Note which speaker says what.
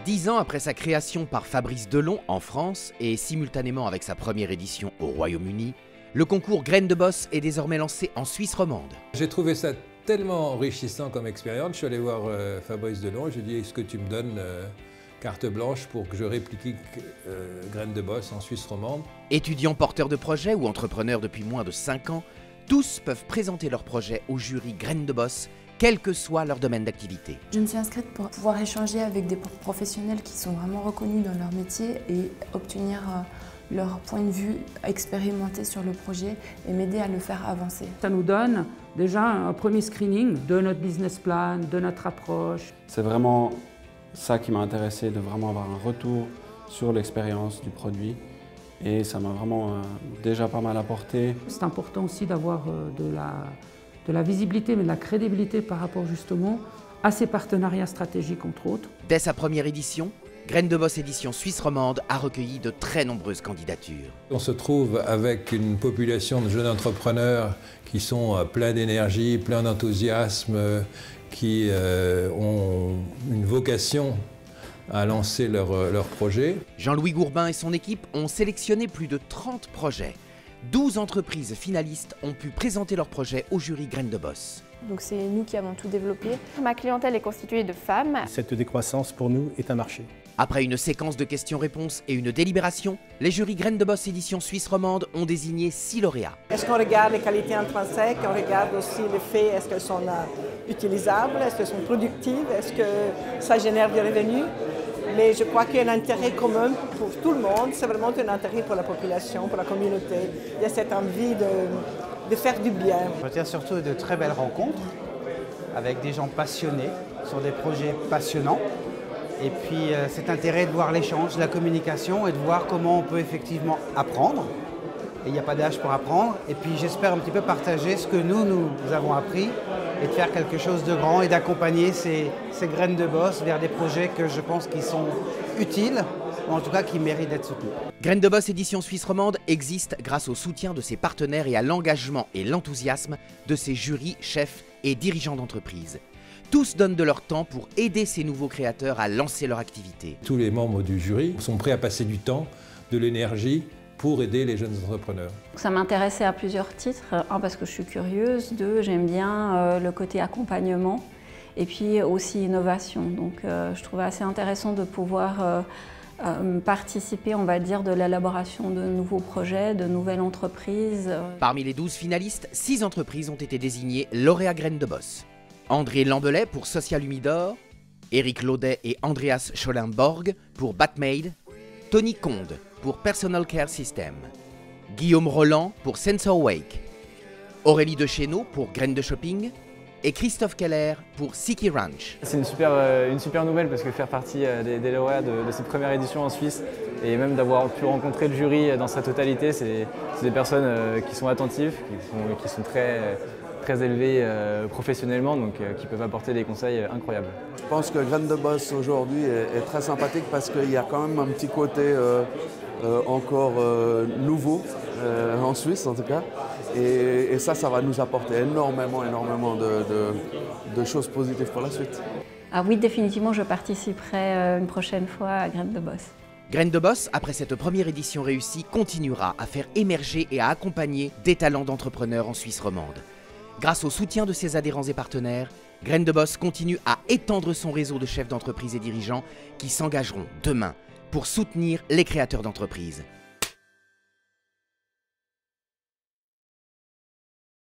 Speaker 1: 10 ans après sa création par Fabrice Delon en France et simultanément avec sa première édition au Royaume-Uni, le concours Graines de Boss est désormais lancé en Suisse romande.
Speaker 2: J'ai trouvé ça tellement enrichissant comme expérience. Je suis allé voir Fabrice Delon et je lui ai dit: est-ce que tu me donnes carte blanche pour que je réplique Graines de Boss en Suisse romande?
Speaker 1: Étudiants porteurs de projets ou entrepreneurs depuis moins de 5 ans, tous peuvent présenter leur projet au jury Graines de Boss, quel que soit leur domaine d'activité.
Speaker 3: Je me suis inscrite pour pouvoir échanger avec des professionnels qui sont vraiment reconnus dans leur métier et obtenir leur point de vue expérimenté sur le projet et m'aider à le faire avancer.
Speaker 4: Ça nous donne déjà un premier screening de notre business plan, de notre approche.
Speaker 5: C'est vraiment ça qui m'a intéressé, de vraiment avoir un retour sur l'expérience du produit. Et ça m'a vraiment déjà pas mal apporté.
Speaker 4: C'est important aussi d'avoir de la visibilité, mais de la crédibilité par rapport justement à ces partenariats stratégiques entre autres.
Speaker 1: Dès sa première édition, Graines de Boss édition Suisse romande a recueilli de très nombreuses candidatures.
Speaker 2: On se trouve avec une population de jeunes entrepreneurs qui sont pleins d'énergie, pleins d'enthousiasme, qui ont une vocation à lancer leur projet.
Speaker 1: Jean-Louis Gourbin et son équipe ont sélectionné plus de 30 projets. 12 entreprises finalistes ont pu présenter leurs projets au jury Graines de Boss.
Speaker 6: Donc c'est nous qui avons tout développé. Ma clientèle est constituée de femmes.
Speaker 7: Cette décroissance pour nous est un marché.
Speaker 1: Après une séquence de questions-réponses et une délibération, les jurys Graines de Boss édition Suisse romande ont désigné 6 lauréats.
Speaker 8: Est-ce qu'on regarde les qualités intrinsèques, on regarde aussi le fait, est-ce qu'elles sont utilisables, est-ce qu'elles sont productives, est-ce que ça génère des revenus? Mais je crois qu'il y a un intérêt commun pour tout le monde, c'est vraiment un intérêt pour la population, pour la communauté. Il y a cette envie de faire du bien.
Speaker 9: Je retiens surtout de très belles rencontres avec des gens passionnés sur des projets passionnants. Et puis cet intérêt de voir l'échange, la communication et de voir comment on peut effectivement apprendre. Et il n'y a pas d'âge pour apprendre. Et puis j'espère un petit peu partager ce que nous avons appris et de faire quelque chose de grand et d'accompagner ces graines de boss vers des projets que je pense qui sont utiles, ou en tout cas qui méritent d'être soutenus.
Speaker 1: Graines de Boss édition Suisse romande existe grâce au soutien de ses partenaires et à l'engagement et l'enthousiasme de ses jurys, chefs et dirigeants d'entreprise. Tous donnent de leur temps pour aider ces nouveaux créateurs à lancer leur activité.
Speaker 2: Tous les membres du jury sont prêts à passer du temps, de l'énergie pour aider les jeunes entrepreneurs.
Speaker 10: Ça m'intéressait à plusieurs titres. Un, parce que je suis curieuse. Deux, j'aime bien le côté accompagnement. Et puis aussi innovation. Donc je trouvais assez intéressant de pouvoir participer, on va dire, de l'élaboration de nouveaux projets, de nouvelles entreprises.
Speaker 1: Parmi les 12 finalistes, 6 entreprises ont été désignées lauréats Graines de Boss. André Lambelet pour Social Humidor, Éric Laudet et Andreas Schollenborg pour Batmade, Tony Conde pour Personal Care System, Guillaume Roland pour Sensor Wake, Aurélie Deschenaux pour Graines de Shopping et Christophe Keller pour Siki Ranch.
Speaker 11: C'est une super nouvelle parce que faire partie des lauréats de cette première édition en Suisse et même d'avoir pu rencontrer le jury dans sa totalité, c'est des personnes qui sont attentives, qui sont très élevés professionnellement, donc qui peuvent apporter des conseils incroyables.
Speaker 5: Je pense que Graines de Boss aujourd'hui est très sympathique parce qu'il y a quand même un petit côté encore nouveau, en Suisse en tout cas. Et ça va nous apporter énormément de choses positives pour la suite.
Speaker 10: Ah oui, définitivement, je participerai une prochaine fois à Graines de Boss.
Speaker 1: Graines de Boss, après cette première édition réussie, continuera à faire émerger et à accompagner des talents d'entrepreneurs en Suisse romande. Grâce au soutien de ses adhérents et partenaires, Graines de Boss continue à étendre son réseau de chefs d'entreprise et dirigeants qui s'engageront demain pour soutenir les créateurs d'entreprises.